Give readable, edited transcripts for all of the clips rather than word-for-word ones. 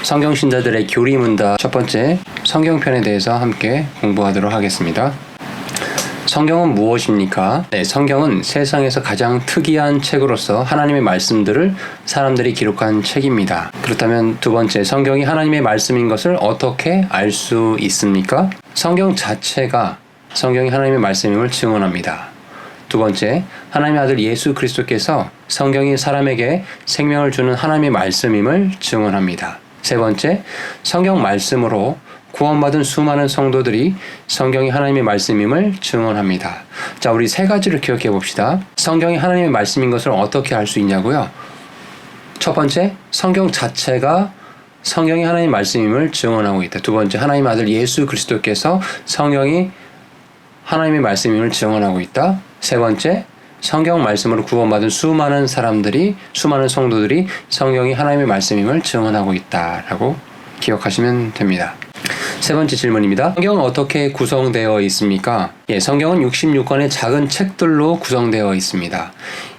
성경 신자들의 교리문답 첫 번째 성경편에 대해서 함께 공부하도록 하겠습니다. 성경은 무엇입니까? 네, 성경은 세상에서 가장 특이한 책으로서 하나님의 말씀들을 사람들이 기록한 책입니다. 그렇다면 두 번째, 성경이 하나님의 말씀인 것을 어떻게 알 수 있습니까? 성경 자체가 성경이 하나님의 말씀임을 증언합니다. 두 번째, 하나님의 아들 예수 그리스도께서 성경이 사람에게 생명을 주는 하나님의 말씀임을 증언합니다. 세 번째, 성경 말씀으로 구원받은 수많은 성도들이 성경이 하나님의 말씀임을 증언합니다. 자, 우리 세 가지를 기억해 봅시다. 성경이 하나님의 말씀인 것을 어떻게 알 수 있냐고요? 첫 번째, 성경 자체가 성경이 하나님의 말씀임을 증언하고 있다. 두 번째, 하나님의 아들 예수 그리스도께서 성경이 하나님의 말씀임을 증언하고 있다. 세 번째, 성경 말씀으로 구원받은 수많은 성도들이 성경이 하나님의 말씀임을 증언하고 있다라고 기억하시면 됩니다. 세 번째 질문입니다. 성경은 어떻게 구성되어 있습니까? 성경은 66권의 작은 책들로 구성되어 있습니다.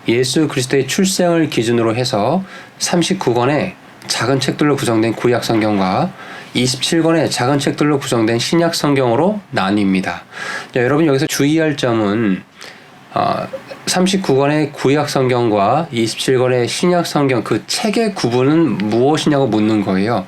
예수 그리스도의 출생을 기준으로 해서 39권의 작은 책들로 구성된 구약 성경과 27권의 작은 책들로 구성된 신약 성경으로 나뉩니다. 자, 여러분 여기서 주의할 점은 39권의 구약 성경과 27권의 신약 성경 그 책의 구분은 무엇이냐고 묻는 거예요.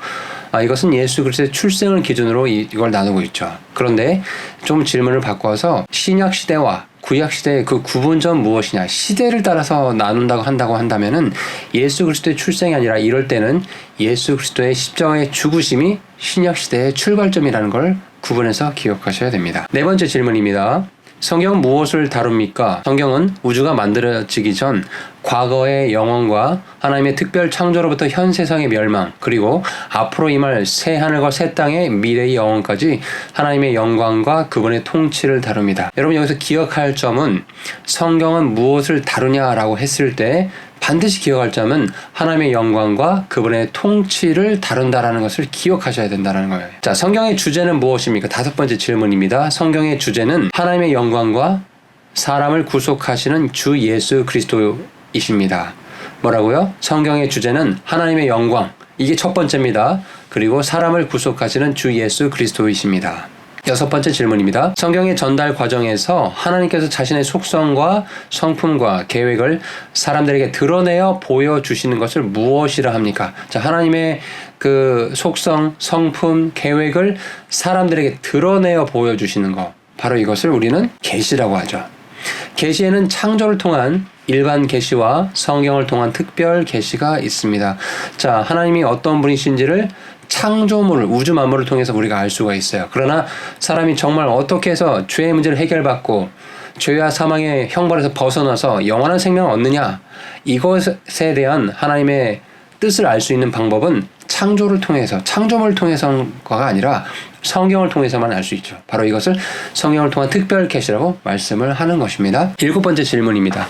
이것은 예수 그리스도의 출생을 기준으로 이걸 나누고 있죠. 그런데 좀 질문을 바꿔서 신약 시대와 구약 시대의 그 구분점 무엇이냐, 시대를 따라서 나눈다고 한다면은 예수 그리스도의 출생이 아니라 이럴 때는 예수 그리스도의 십자가의 죽으심이 신약 시대의 출발점이라는 걸 구분해서 기억하셔야 됩니다. 네 번째 질문입니다. 성경은 무엇을 다룹니까? 성경은 우주가 만들어지기 전 과거의 영원과 하나님의 특별 창조로부터 현 세상의 멸망, 그리고 앞으로 임할 새 하늘과 새 땅의 미래의 영원까지 하나님의 영광과 그분의 통치를 다룹니다. 여러분 여기서 기억할 점은 성경은 무엇을 다루냐라고 했을 때 반드시 기억할 점은 하나님의 영광과 그분의 통치를 다룬다라는 것을 기억하셔야 된다는 거예요. 자, 성경의 주제는 무엇입니까? 다섯 번째 질문입니다. 성경의 주제는 하나님의 영광과 사람을 구속하시는 주 예수 그리스도이십니다. 뭐라고요? 성경의 주제는 하나님의 영광, 이게 첫 번째입니다. 그리고 사람을 구속하시는 주 예수 그리스도이십니다. 여섯 번째 질문입니다. 성경의 전달 과정에서 하나님께서 자신의 속성과 성품과 계획을 사람들에게 드러내어 보여주시는 것을 무엇이라 합니까? 자, 하나님의 그 속성, 성품, 계획을 사람들에게 드러내어 보여주시는 것, 바로 이것을 우리는 계시라고 하죠. 계시에는 창조를 통한 일반 계시와 성경을 통한 특별 계시가 있습니다. 자, 하나님이 어떤 분이신지를 창조물을, 우주 만물을 통해서 우리가 알 수가 있어요. 그러나 사람이 정말 어떻게 해서 죄의 문제를 해결받고 죄와 사망의 형벌에서 벗어나서 영원한 생명을 얻느냐, 이것에 대한 하나님의 뜻을 알 수 있는 방법은 창조를 통해서, 창조물을 통해서가 아니라 성경을 통해서만 알 수 있죠. 바로 이것을 성경을 통한 특별 계시라고 말씀을 하는 것입니다. 일곱 번째 질문입니다.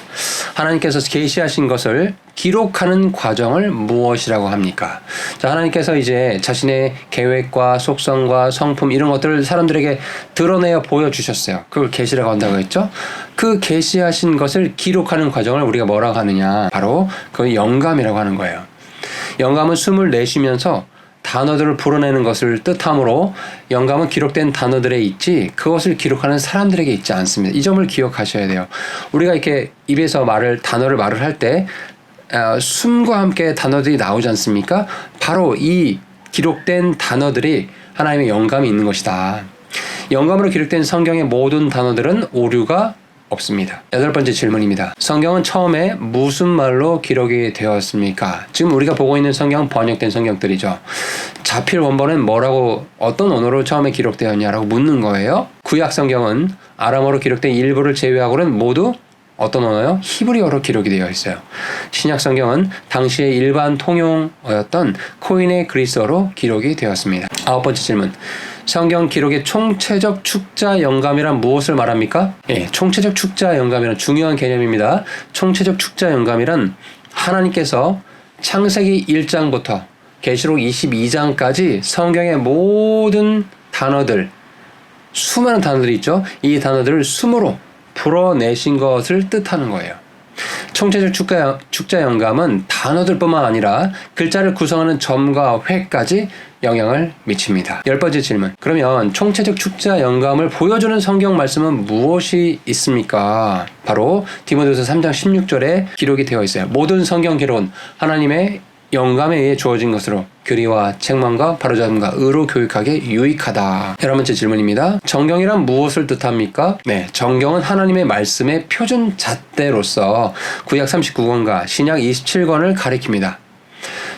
하나님께서 계시하신 것을 기록하는 과정을 무엇이라고 합니까? 자, 하나님께서 이제 자신의 계획과 속성과 성품 이런 것들을 사람들에게 드러내어 보여주셨어요. 그걸 계시라고 한다고 했죠. 그 계시하신 것을 기록하는 과정을 우리가 뭐라고 하느냐, 바로 그 영감이라고 하는 거예요. 영감은 숨을 내쉬면서 단어들을 불어내는 것을 뜻하므로 영감은 기록된 단어들에 있지 그것을 기록하는 사람들에게 있지 않습니다. 이 점을 기억하셔야 돼요. 우리가 이렇게 입에서 단어를 말을 할 때 숨과 함께 단어들이 나오지 않습니까? 바로 이 기록된 단어들이 하나님의 영감이 있는 것이다. 영감으로 기록된 성경의 모든 단어들은 오류가 없습니다. 여덟 번째 질문입니다. 성경은 처음에 무슨 말로 기록이 되었습니까? 지금 우리가 보고 있는 성경은 번역된 성경들이죠. 자필 원본은 뭐라고, 어떤 언어로 처음에 기록되었냐라고 묻는 거예요. 구약 성경은 아람어로 기록된 일부를 제외하고는 모두 어떤 언어요? 히브리어로 기록이 되어 있어요. 신약 성경은 당시의 일반 통용어였던 코인의 그리스어로 기록이 되었습니다. 아홉 번째 질문. 성경 기록의 총체적 축자 영감이란 무엇을 말합니까? 총체적 축자 영감이란 중요한 개념입니다. 총체적 축자 영감이란 하나님께서 창세기 1장부터 계시록 22장까지 성경의 모든 단어들, 수많은 단어들이 있죠. 이 단어들을 숨으로 풀어내신 것을 뜻하는 거예요. 총체적 축자 영감은 단어들뿐만 아니라 글자를 구성하는 점과 획까지 영향을 미칩니다. 10번째 질문. 그러면 총체적 축자 영감을 보여주는 성경 말씀은 무엇이 있습니까? 바로 디모데후서 3장 16절에 기록이 되어 있어요. 모든 성경 기록은 하나님의 영감에 의해 주어진 것으로 교리와 책망과 바로잡음과 의로 교육하게 유익하다. 11번째 질문입니다. 정경이란 무엇을 뜻합니까? 네, 정경은 하나님의 말씀의 표준 잣대로서 구약 39권과 신약 27권을 가리킵니다.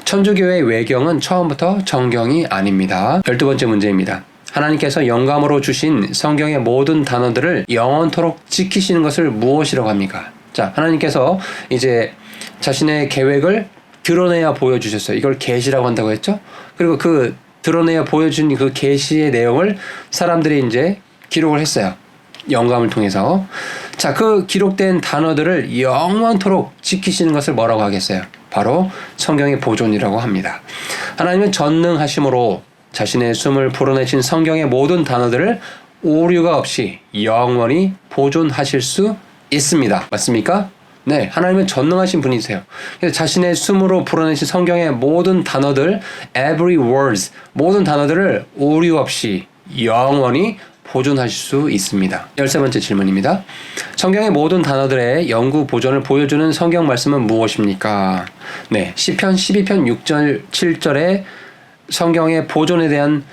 천주교의 외경은 처음부터 정경이 아닙니다. 12번째 문제입니다. 하나님께서 영감으로 주신 성경의 모든 단어들을 영원토록 지키시는 것을 무엇이라고 합니까? 자, 하나님께서 이제 자신의 계획을 드러내야 보여주셨어요. 이걸 계시라고 한다고 했죠? 그리고 그 드러내야 보여준 그 계시의 내용을 사람들이 이제 기록을 했어요. 영감을 통해서. 자, 그 기록된 단어들을 영원토록 지키시는 것을 뭐라고 하겠어요? 바로 성경의 보존이라고 합니다. 하나님은 전능하심으로 자신의 숨을 불어내신 성경의 모든 단어들을 오류가 없이 영원히 보존하실 수 있습니다. 맞습니까? 네, 하나님은 전능하신 분이세요. 그래서 자신의 숨으로 불어내신 성경의 모든 단어들, every words, 모든 단어들을 오류 없이 영원히 보존하실 수 있습니다. 13번째 질문입니다. 성경의 모든 단어들의 영구 보존을 보여주는 성경 말씀은 무엇입니까? 네, 시편 12편 6절 7절에 성경의 보존에 대한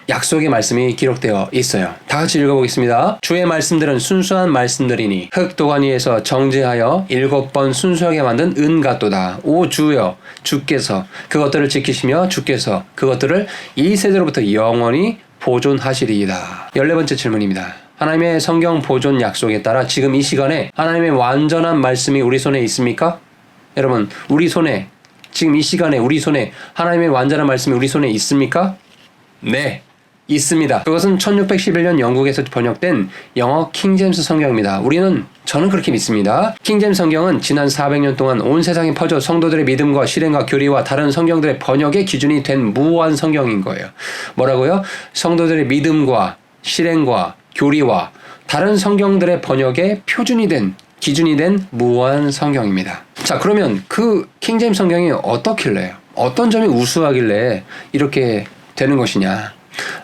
약속의 말씀이 기록되어 있어요. 다 같이 읽어보겠습니다. 주의 말씀들은 순수한 말씀들이니 흙도관 위에서 정제하여 7번 순수하게 만든 은 같도다. 오 주여, 주께서 그것들을 지키시며 주께서 그것들을 이 세대로부터 영원히 보존하시리이다. 14번째 질문입니다. 하나님의 성경 보존 약속에 따라 지금 이 시간에 하나님의 완전한 말씀이 우리 손에 있습니까? 여러분, 우리 손에, 지금 이 시간에 우리 손에 하나님의 완전한 말씀이 우리 손에 있습니까? 네, 있습니다. 그것은 1611년 영국에서 번역된 영어 킹제임스 성경입니다. 저는 그렇게 믿습니다. 킹제임스 성경은 지난 400년 동안 온 세상에 퍼져 성도들의 믿음과 실행과 교리와 다른 성경들의 번역의 기준이 된 무한 성경인 거예요. 뭐라고요? 성도들의 믿음과 실행과 교리와 다른 성경들의 번역의 표준이 된, 기준이 된 무한 성경입니다. 자, 그러면 그 킹제임스 성경이 어떻길래, 어떤 점이 우수하길래 이렇게 되는 것이냐?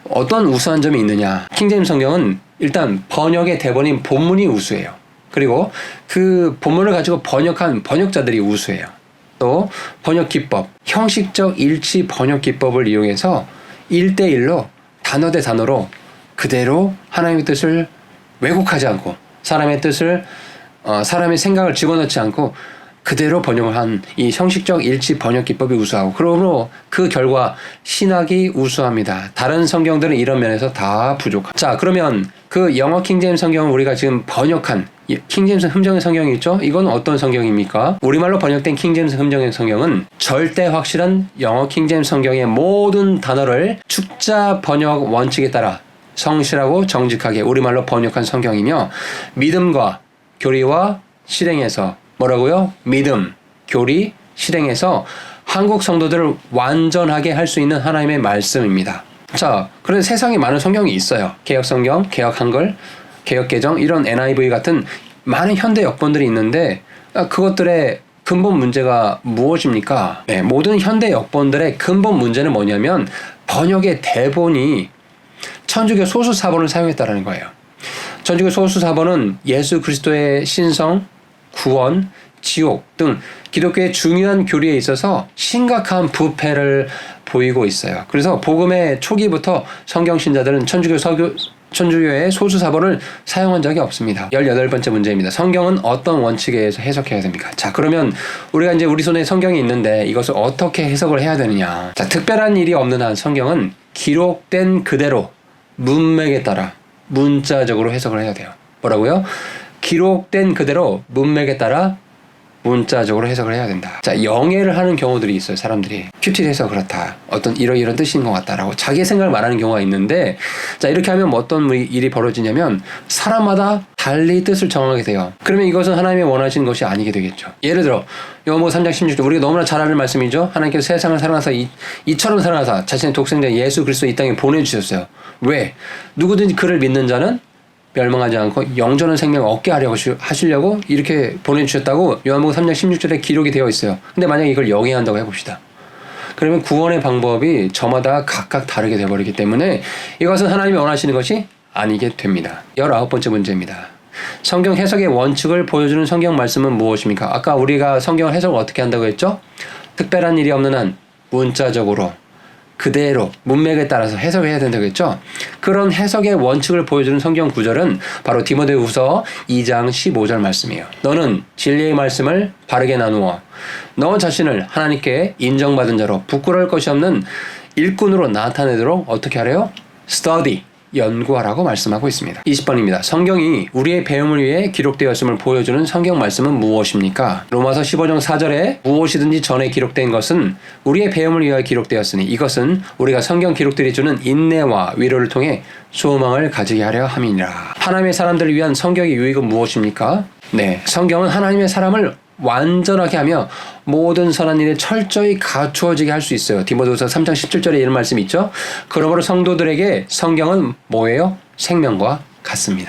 어떤 우수한 점이 있느냐? 킹제임스 성경은 일단 번역의 대본인 본문이 우수해요. 그리고 그 본문을 가지고 번역한 번역자들이 우수해요. 또 번역 기법, 형식적 일치 번역 기법을 이용해서 1대1로 단어 대 단어로 그대로 하나님의 뜻을 왜곡하지 않고 사람의 뜻을 사람의 생각을 집어넣지 않고 그대로 번역을 한 이 형식적 일치 번역 기법이 우수하고, 그러므로 그 결과 신학이 우수합니다. 다른 성경들은 이런 면에서 다 부족합니다. 자, 그러면 그 영어 킹제임스 성경을 우리가 지금 번역한 킹제임스 흠정의 성경이 있죠? 이건 어떤 성경입니까? 우리말로 번역된 킹제임스 흠정의 성경은 절대 확실한 영어 킹제임스 성경의 모든 단어를 축자 번역 원칙에 따라 성실하고 정직하게 우리말로 번역한 성경이며, 믿음과 교리와 실행에서 뭐라고요? 믿음, 교리, 실행에서 한국 성도들을 완전하게 할 수 있는 하나님의 말씀입니다. 자, 그래서 세상에 많은 성경이 있어요. 개혁성경, 개혁한글, 개혁개정, 이런 NIV 같은 많은 현대 역본들이 있는데 그것들의 근본 문제가 무엇입니까? 네, 모든 현대 역본들의 근본 문제는 뭐냐면 번역의 대본이 천주교 소수 사본을 사용했다는 거예요. 천주교 소수 사본은 예수 그리스도의 신성, 구원, 지옥 등 기독교의 중요한 교리에 있어서 심각한 부패를 보이고 있어요. 그래서 복음의 초기부터 성경 신자들은 천주교의 소수 사본을 사용한 적이 없습니다. 18번째 문제입니다. 성경은 어떤 원칙에 의해서 해석해야 됩니까? 자, 그러면 우리가 이제 우리 손에 성경이 있는데 이것을 어떻게 해석을 해야 되느냐? 자, 특별한 일이 없는 한 성경은 기록된 그대로 문맥에 따라 문자적으로 해석을 해야 돼요. 뭐라고요? 기록된 그대로 문맥에 따라 문자적으로 해석을 해야 된다. 자, 영해를 하는 경우들이 있어요. 사람들이 큐티해서 그렇다, 어떤 이런 뜻인 것 같다라고 자기의 생각을 말하는 경우가 있는데, 자, 이렇게 하면 뭐 어떤 일이 벌어지냐면 사람마다 달리 뜻을 정하게 돼요. 그러면 이것은 하나님이 원하시는 것이 아니게 되겠죠. 예를 들어 요한복음 3장 16절, 우리가 너무나 잘 아는 말씀이죠. 하나님께서 세상을 사랑하사 이처럼 사랑하사 자신의 독생자 예수 그리스도 이 땅에 보내주셨어요. 왜? 누구든지 그를 믿는 자는 멸망하지 않고 영전한 생명을 얻게 하려고 하시려고 이렇게 보내주셨다고 요한복음 3장 16절에 기록이 되어 있어요. 근데 만약에 이걸 영위한다고 해봅시다. 그러면 구원의 방법이 저마다 각각 다르게 되어버리기 때문에 이것은 하나님이 원하시는 것이 아니게 됩니다. 19번째 문제입니다. 성경 해석의 원칙을 보여주는 성경 말씀은 무엇입니까? 아까 우리가 성경 해석을 어떻게 한다고 했죠? 특별한 일이 없는 한 문자적으로 그대로 문맥에 따라서 해석을 해야 된다고 했죠? 그런 해석의 원칙을 보여주는 성경 구절은 바로 디모데후서 2장 15절 말씀이에요. 너는 진리의 말씀을 바르게 나누어 너 자신을 하나님께 인정받은 자로 부끄러울 것이 없는 일꾼으로 나타내도록 어떻게 하래요? study, 연구하라고 말씀하고 있습니다. 20번입니다. 성경이 우리의 배움을 위해 기록되었음을 보여주는 성경 말씀은 무엇입니까? 로마서 15장 4절에 무엇이든지 전에 기록된 것은 우리의 배움을 위하여 기록되었으니 이것은 우리가 성경 기록들이 주는 인내와 위로를 통해 소망을 가지게 하려 함이니라. 하나님의 사람들을 위한 성경의 유익은 무엇입니까? 네, 성경은 하나님의 사람을 완전하게 하며 모든 선한 일에 철저히 갖추어지게 할 수 있어요. 디모데후서 3장 17절에 이런 말씀이 있죠. 그러므로 성도들에게 성경은 뭐예요? 생명과 같습니다.